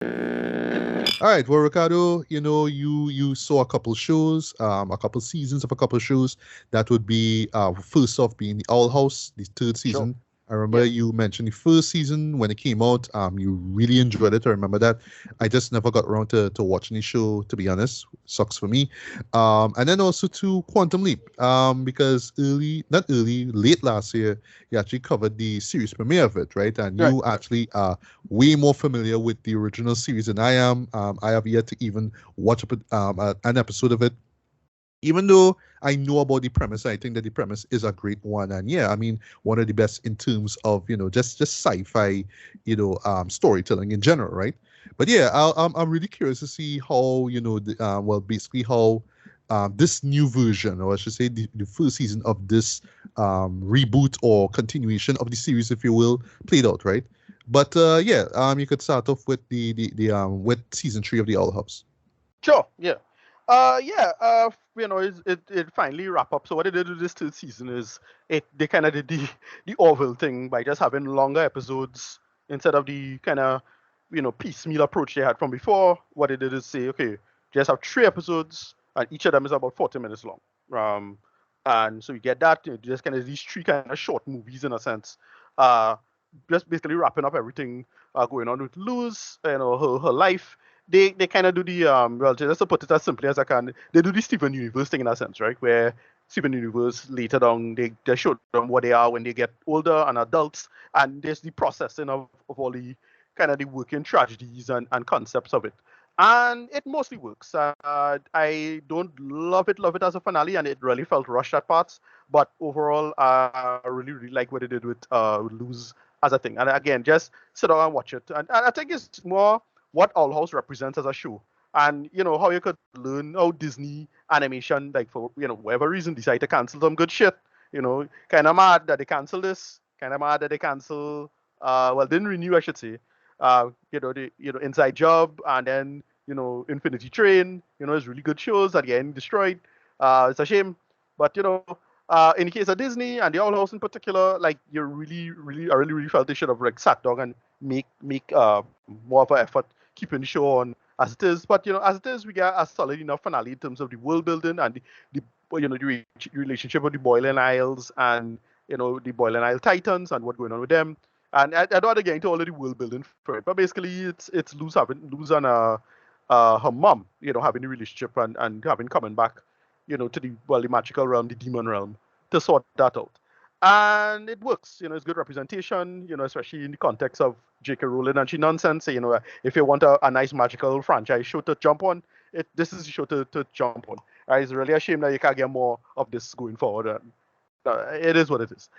All right, well, Ricardo, you saw a couple shows, a couple seasons of a couple shows. That would be first off being the Owl House, the third Sure. season. I remember Yeah. you mentioned the first season when it came out. You really enjoyed it. I remember that. I just never got around to watching the show. To be honest, sucks for me. And then also to Quantum Leap, because not early, late last year, you actually covered the series premiere of it, right? And Right. you actually way more familiar with the original series than I am. I have yet to even watch an episode of it. Even though I know about the premise, I think that the premise is a great one, and yeah, I mean one of the best in terms of just sci-fi, storytelling in general, right? But yeah, I'm really curious to see how basically how this new version, or I should say, the first season of this reboot or continuation of the series, if you will, played out, right? But yeah, you could start off with the with season three of the Owl House. Sure. Yeah. Yeah. It finally wrap up. So what they did with this third season is they kind of did the Orville thing by just having longer episodes instead of the kind of piecemeal approach they had from before. What they did is say, okay, just have 3 episodes, and each of them is about 40 minutes long. Um, and so you get that, just kind of these three kind of short movies in a sense. Uh, just basically wrapping up everything going on with Luz, her life. They kind of do the well, just to put it as simply as I can, they do the Steven Universe thing in a sense, right? Where Steven Universe later on they show them what they are when they get older and adults, and there's the processing of all the kind of the working tragedies and concepts of it. And it mostly works. I don't love it as a finale, and it really felt rushed at parts. But overall, I really like what they did with Lose as a thing. And again, just sit down and watch it. And I think it's more what Owl House represents as a show. And how you could learn how Disney animation, like for whatever reason, decide to cancel some good shit. Kind of mad that they cancel this. Kind of mad that they cancel. Well, didn't renew, I should say. The Inside Job, and then Infinity Train. It's really good shows that get destroyed. It's a shame, but in the case of Disney and the Owl House in particular, like you I really felt they should have like sat down and make more of an effort keeping the show on as it is. But as it is, we get a solid enough finale in terms of the world building and the relationship with the Boiling Isles and the Boiling Isle Titans and what's going on with them. And I don't want to get into all of the world building for it, but basically it's Luz and her mom, having the relationship and having coming back, to the magical realm, the demon realm, to sort that out. And it works, it's good representation, especially in the context of J.K. Rowling and she nonsense. If you want a nice magical franchise show to jump on, this is the show to jump on. It's really a shame that you can't get more of this going forward. It is what it is.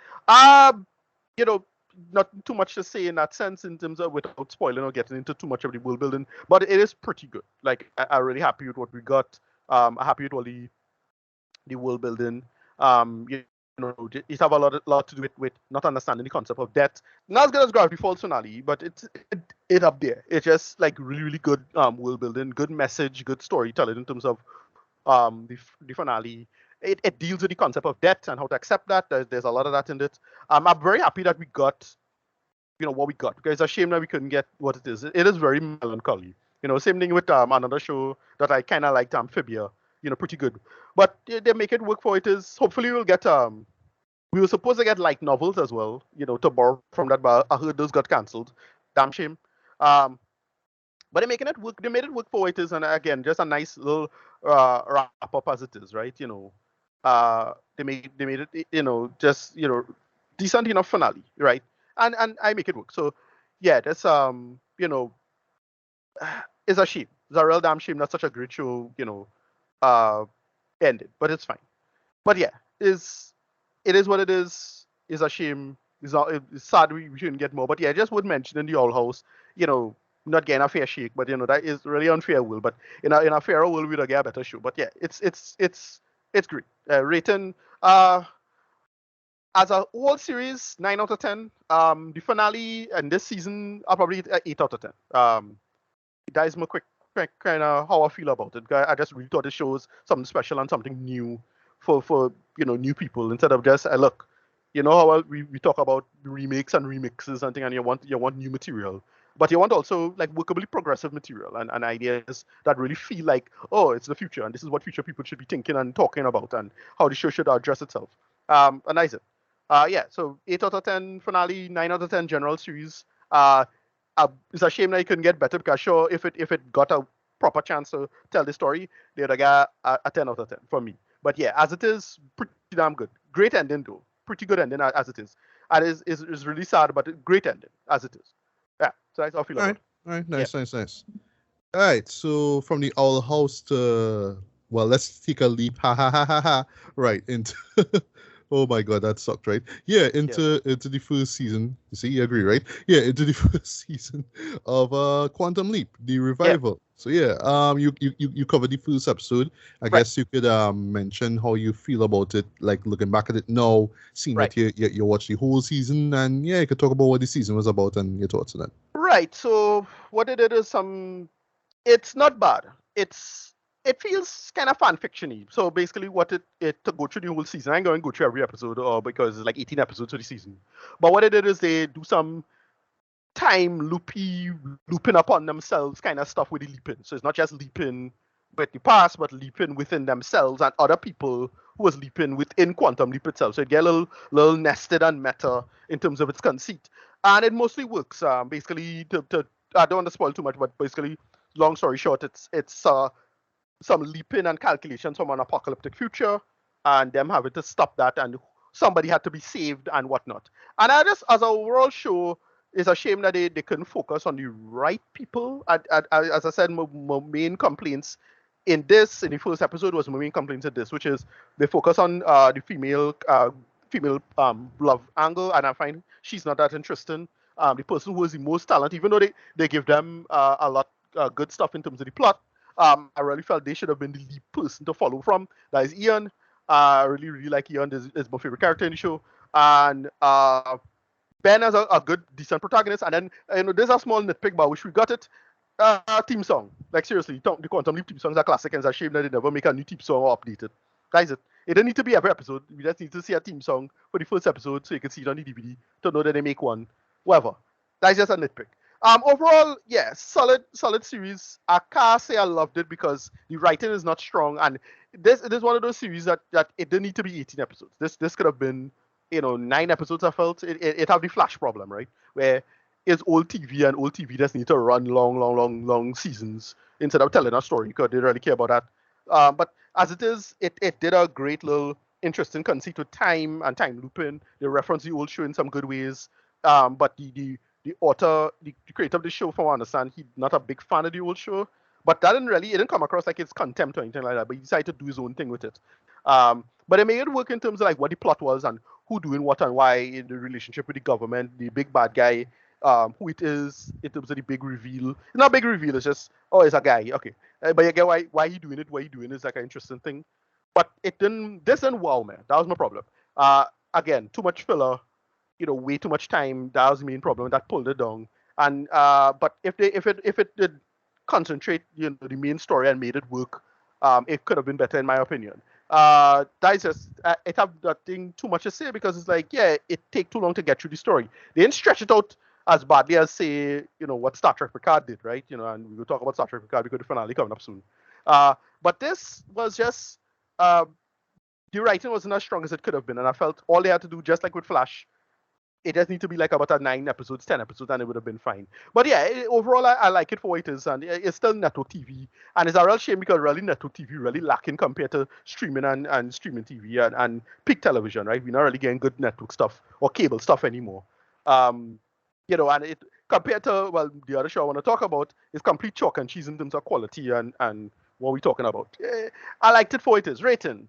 You know, not too much to say in that sense in terms of without spoiling or getting into too much of the world building, but it is pretty good. Like I'm really happy with what we got. I'm happy with all the world building. It have a lot to do with not understanding the concept of death. Not as good as Gravity Falls finale, but it up there. It's just like really good world building, good message, good storytelling in terms of the finale. It deals with the concept of death and how to accept that. There's a lot of that in it. I'm very happy that we got what we got, because it's a shame that we couldn't get what it is. It is very melancholy. Same thing with another show that I kind of liked, Amphibia. Pretty good, but they make it work for it. Is hopefully we'll get we were supposed to get light novels as well, to borrow from that, but I heard those got cancelled. Damn shame. Um, but they're making it work. They made it work for what it is, and again, just a nice little wrap up as it is, right? They made it, just decent enough finale, right? And I make it work. So yeah, that's it's a shame. It's a real damn shame that such a great show, uh, ended. But it's fine. But yeah, is it is what it is. It's a shame. It's sad we shouldn't get more. But yeah, I just would mention in the Old House, you know, not getting a fair shake, but that is really unfair, Will. But in a fairer world, we'd get a better show. But yeah, it's great. Rating as a whole series, 9 out of 10. The finale and this season are probably 8 out of 10. That is my quick kind of how I feel about it. I just really thought it shows something special and something new for new people, instead of just look, how we talk about remakes and remixes and thing, and you want new material. but you want also like workably progressive material and ideas that really feel like, oh, it's the future and this is what future people should be thinking and talking about and how the show should address itself. And that's it. Yeah, so 8 out of 10 finale, 9 out of 10 general series. Uh, it's a shame that it couldn't get better because sure, if it got a proper chance to tell the story, they'd have got a 10 out of 10 for me. But yeah, as it is, pretty damn good. Great ending though. Pretty good ending as it is. And is really sad, but a great ending as it is. Yeah, so that's how I feel All about right, it. all right, Yeah, nice. All right, so from the Owl House to, well, let's take a leap, ha ha ha ha ha, right into. Oh my God, that sucked, right? Yeah, yeah, into the first season. You see, you agree, right? Yeah, into the first season of Quantum Leap, the yeah, revival. So yeah, you covered the first episode. I right, guess you could mention how you feel about it, like looking back at it now, seeing right. that you watched the whole season, and yeah, you could talk about what the season was about and your thoughts on that. Right. So what it is some it's not bad. It feels kind of fan fictiony. So basically, what it to go through the whole season. I'm going to go through every episode, because it's like 18 episodes of the season. But what it is they do some looping upon themselves kind of stuff with the leaping. So it's not just leaping with the past, but leaping within themselves and other people who was leaping within Quantum Leap itself. So it get a little nested and meta in terms of its conceit, and it mostly works. Basically, to I don't want to spoil too much, but basically, long story short, it's some leaping and calculations from an apocalyptic future, and them having to stop that, and somebody had to be saved and whatnot. And I just, as an overall show, it's a shame that they couldn't focus on the right people. As I said, my main complaints in the first episode was my main complaints in this, which is they focus on the female love angle, and I find she's not that interesting. The person who is the most talent, even though they give them a lot good stuff in terms of the plot, I really felt they should have been the lead person to follow from. That is Ian. I really like Ian. This is my favorite character in the show. And Ben has a good, decent protagonist. And then, there's a small nitpick, but I wish we got it. Theme song. Like, seriously, the Quantum Leap theme songs are classic, and it's a shame that they never make a new theme song or update it. Guys, it didn't need to be every episode. We just need to see a theme song for the first episode so you can see it on the DVD to know that they make one. Whatever. That's just a nitpick. Overall, yeah, solid series. I can't say I loved it because the writing is not strong, and this it is one of those series that it didn't need to be 18 episodes. This could have been 9 episodes. I felt it have the Flash problem, right, where it's old TV and old TV just need to run long seasons instead of telling a story because they really care about that. But as it is, it did a great little interesting conceit with time and time looping. They reference the old show in some good ways. But the author, the creator of the show, from what I understand, he's not a big fan of the old show. But that it didn't come across like it's contempt or anything like that. But he decided to do his own thing with it. But it made it work in terms of like what the plot was and who doing what and why in the relationship with the government, the big bad guy, who it is in terms of the big reveal. It's not a big reveal. It's just it's a guy. Okay, but you get why he doing it. Why he doing it is like an interesting thing. But it didn't. This didn't wow me. That was my problem. Again, too much filler, way too much time. That was the main problem. That pulled it down. And but if it did concentrate, the main story and made it work, it could have been better in my opinion. That is just it have nothing too much to say because it's like, yeah, it take too long to get through the story. They didn't stretch it out as badly as say, what Star Trek Picard did, right? And we will talk about Star Trek Picard because the finale coming up soon. But this was just the writing wasn't as strong as it could have been, and I felt all they had to do, just like with Flash, it just need to be like about 9 episodes, 10 episodes, and it would have been fine. But yeah, overall, I like it for what it is, and it's still network TV. And it's a real shame because really network TV really lacking compared to streaming and streaming TV and peak television, right? We're not really getting good network stuff or cable stuff anymore. And it compared to, well, the other show I want to talk about is complete chalk and cheese in terms of quality and what we're talking about. I liked it for what it is. Rating,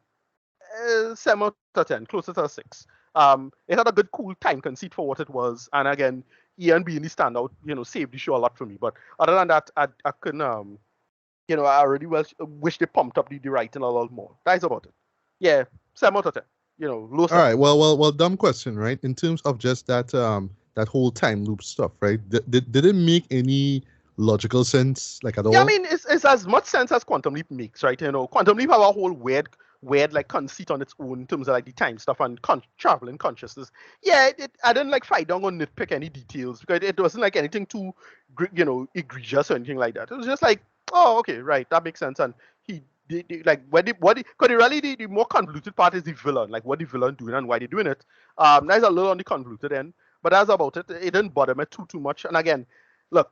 7 out of 10, closer to a 6. It had a good, cool time conceit for what it was, and again, Ian being the standout, saved the show a lot for me. But other than that, I couldn't, I really wish they pumped up the writing a lot more. That's about it. Yeah, 7 out of 10. Low All 7. right. Well. Dumb question, right? In terms of just that whole time loop stuff, right? Did it make any logical sense, like at all? Yeah, I mean, it's as much sense as Quantum Leap makes, right? Quantum Leap have a whole weird weird like conceit on its own in terms of like the time stuff and travel and consciousness. Yeah, I didn't like fight down or nitpick any details because it wasn't like anything too, egregious or anything like that. It was just like, oh, okay, right, that makes sense. And like because really the more convoluted part is the villain, like what the villain doing and why they're doing it. That's a little on the convoluted end, but that's about it. It didn't bother me too much. And again, look,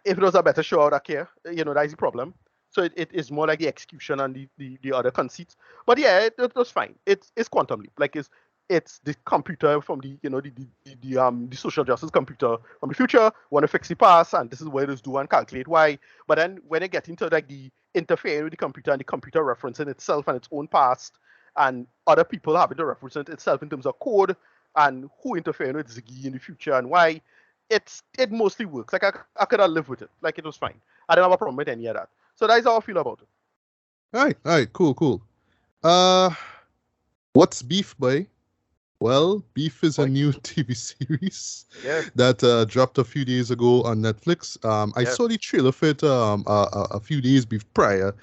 if it was a better show out of care, that's the problem. So it is more like the execution and the other conceits. But yeah, it was fine. It's Quantum Leap. Like it's the computer from the social justice computer from the future want to fix the past, and this is what it is do and calculate why. But then when they get into like the interfering with the computer and the computer referencing itself and its own past, and other people having to represent itself in terms of code and who interfering with Ziggy in the future and why, it mostly works. Like I could have lived with it. Like it was fine. I didn't have a problem with any of that. So that's how I feel about it. All right, cool. What's Beef, boy? Well, Beef is a new TV series that dropped a few days ago on Netflix. I saw the trailer for it a few days prior,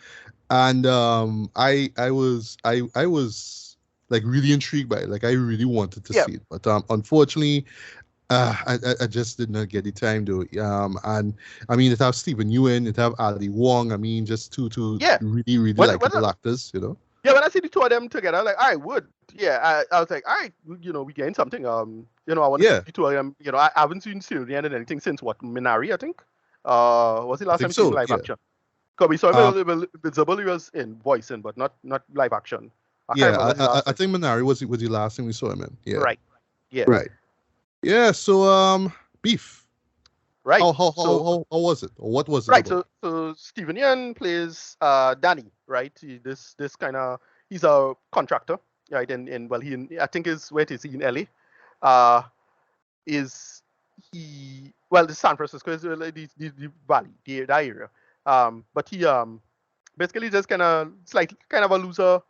and I was like really intrigued by it. Like I really wanted to see it, but unfortunately, I just did not get the time though. And I mean, it have Stephen Ewan, it have Ali Wong. I mean, just two really likable actors, you know. Yeah, when I see the two of them together, like I would. Yeah, I was like, all right, we gained something. I want to see the two of them. I haven't seen Syrian and anything since what, Minari, I think. Was it last time seen live action? Because we saw him visible, he was in voicing, but not live action. I think Minari was the last thing we saw him in. Yeah. Right. Yeah. Right. Yeah, so Beef. Right. How was it? Or what was it? Right. So Stephen Yeun plays Danny, right? He's a contractor, right? I think where is he in LA? Is he the San Francisco is the valley, that area. But he basically just kind of a loser,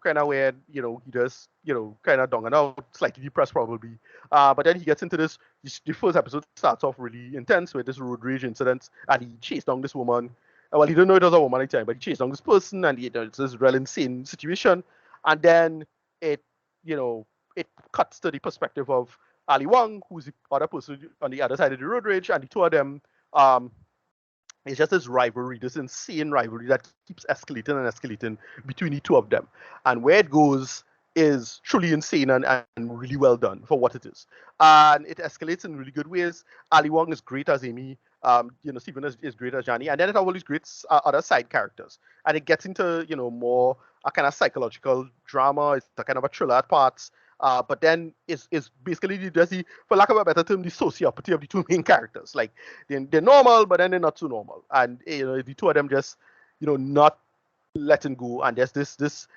kind of where, he just, kind of down and out, slightly depressed probably. But then he gets into this, the first episode starts off really intense with this road rage incident, and he chased down this woman. Well, he didn't know it was a woman at the time, but he chased down this person, and it's this real insane situation. And then it cuts to the perspective of Ali Wong, who's the other person on the other side of the road rage, and the two of them, it's just this rivalry, this insane rivalry that keeps escalating and escalating between the two of them. And where it goes is truly insane and really well done for what it is. And it escalates in really good ways. Ali Wong is great as Amy. Stephen is great as Johnny. And then it has all these great other side characters. And it gets into, more a kind of psychological drama. It's a kind of a thriller at parts. But then it's basically for lack of a better term, the sociopathy of the two main characters. Like they're normal, but then they're not so normal. And the two of them just not letting go. And there's this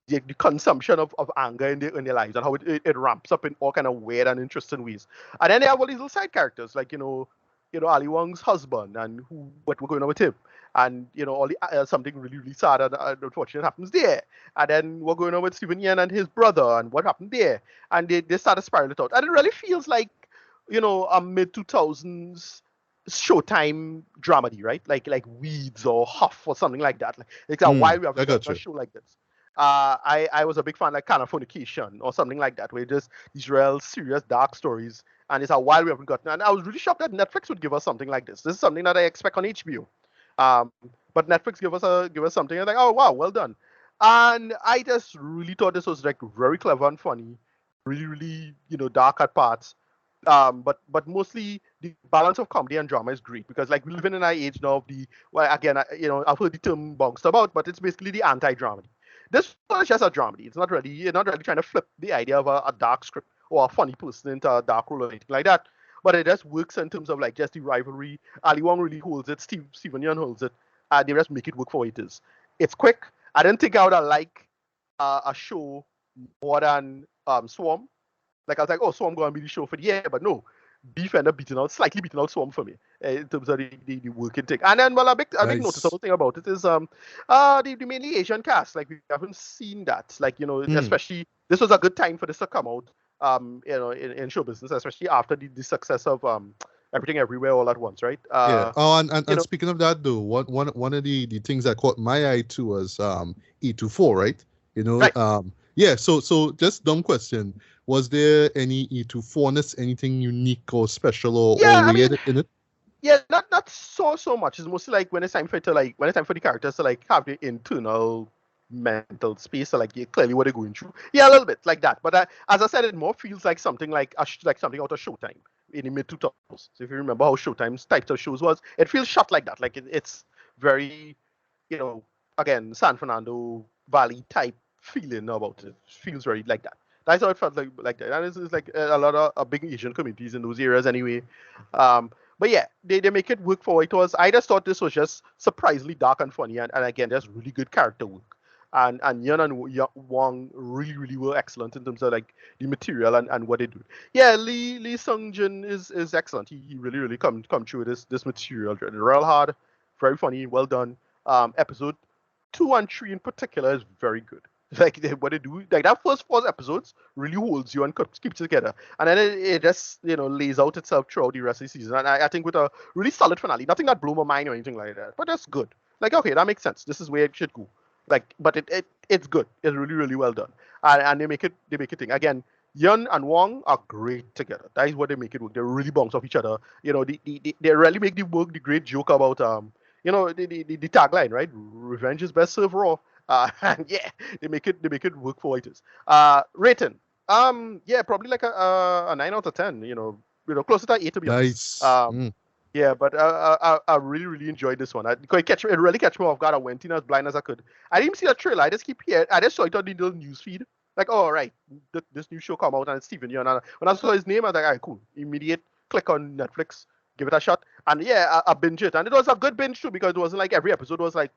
the consumption of anger in their lives and how it ramps up in all kind of weird and interesting ways. And then they have all these little side characters like Ali Wong's husband and what we're going on with him. And all the something really, really sad and unfortunate happens there. And then we're going on with Stephen Yeun and his brother and what happened there. And they start to spiral it out. And it really feels like, a mid-2000s Showtime dramedy, right? Like Weeds or Huff or something like that. Like why we have a show like this. I was a big fan like Californication or something like that, where just these real serious dark stories. And it's a while we haven't gotten. And I was really shocked that Netflix would give us something like this. This is something that I expect on HBO. But Netflix give us something and like, oh wow, well done. And I just really thought this was like very clever and funny, really, really, dark at parts. But mostly the balance of comedy and drama is great because like we live in an age now of I've heard the term bounced about, but it's basically the anti-dramedy. This was just a dramedy. It's not really trying to flip the idea of a dark script or a funny person into a dark role or anything like that. But it just works in terms of like just the rivalry. Ali Wong really holds it. Stephen Yeun holds it. They just make it work for what it is. It's quick. I didn't think I would have liked a show more than Swarm. Like I was like, oh, Swarm going to be the show for the year, but no. Beef ended up slightly beating out Swarm for me in terms of the working thing. And then, a big noticeable thing about it is the mainly Asian cast. Like we haven't seen that. Like especially this was a good time for this to come out. In show business, especially after the success of everything everywhere all at once, right? Yeah. Oh, and, and, You and know, speaking of that though, one of the things that caught my eye too was E24, right? right. Yeah, so just dumb question. Was there any E24ness, anything unique or special or Yeah, I mean, weird in it? yeah, not so much. It's mostly like when it's time for it to like when it's time for the characters to like have the internal mental space, so like clearly what they're going through. Yeah, a little bit like that. But as I said, it more feels like something like like something out of Showtime in the mid 2000s. So if you remember how Showtime's types of shows was, it feels shot like that. Like it's very, you know, again San Fernando Valley type feeling about it. Feels very like that. That's how it felt like that. And it's like a lot of big Asian communities in those areas anyway. But yeah, they make it work for what it was. I just thought this was just surprisingly dark and funny, and again, just really good character work. And Yun and Wong really were excellent in terms of like the material and what they do. Yeah, Lee Sung Jin is excellent. He really come through this material. Real hard, very funny, well done. Episode 2 and 3 in particular is very good. Like what they do, like that first 4 episodes really holds you and keeps it together, and then it just lays out itself throughout the rest of the season. And I think with a really solid finale, nothing that blew my mind or anything like that, but that's good. Like okay, that makes sense. This is where it should go. Like, but it's good. It's really well done, and they make it thing again. Yun and Wong are great together. That is what they make it work. They really bounce off each other. They really make the work. The great joke about the tagline, right? Revenge is best served raw. And yeah, they make it work for what it is. Rating, yeah, probably like a 9 out of 10. Closer to 8 to be honest. Nice. Yeah, but I really enjoyed this one. It really catch me off guard. I went in as blind as I could. I didn't even see the trailer. I just keep hearing. I just saw it on the little news feed. Like, oh right, this new show come out and it's Steven Yeun. And when I saw his name, I was like, all right, cool. Immediate click on Netflix, give it a shot, and yeah, I binge it, and it was a good binge too because it wasn't like every episode was like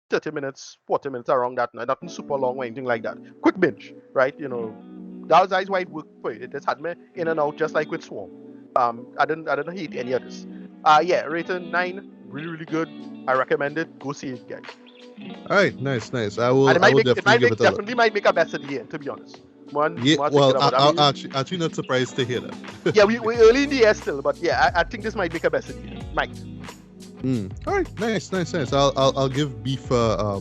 30 minutes, 40 minutes around that, nothing super long or anything like that. Quick binge, right? That's why it worked for it. It just had me in and out just like with Swarm. I didn't hate any of this. Yeah, rating 9, really good. I recommend it. Go see it, guys. All right, nice. I will And definitely give it a look. definitely might make a best of the year, to be honest. Yeah, well, I'm actually not surprised to hear that. Yeah, we early in the year still, but yeah, I think this might make a best of the year. Might. All right, nice. I'll give Beef a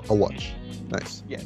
watch. Nice. Yeah.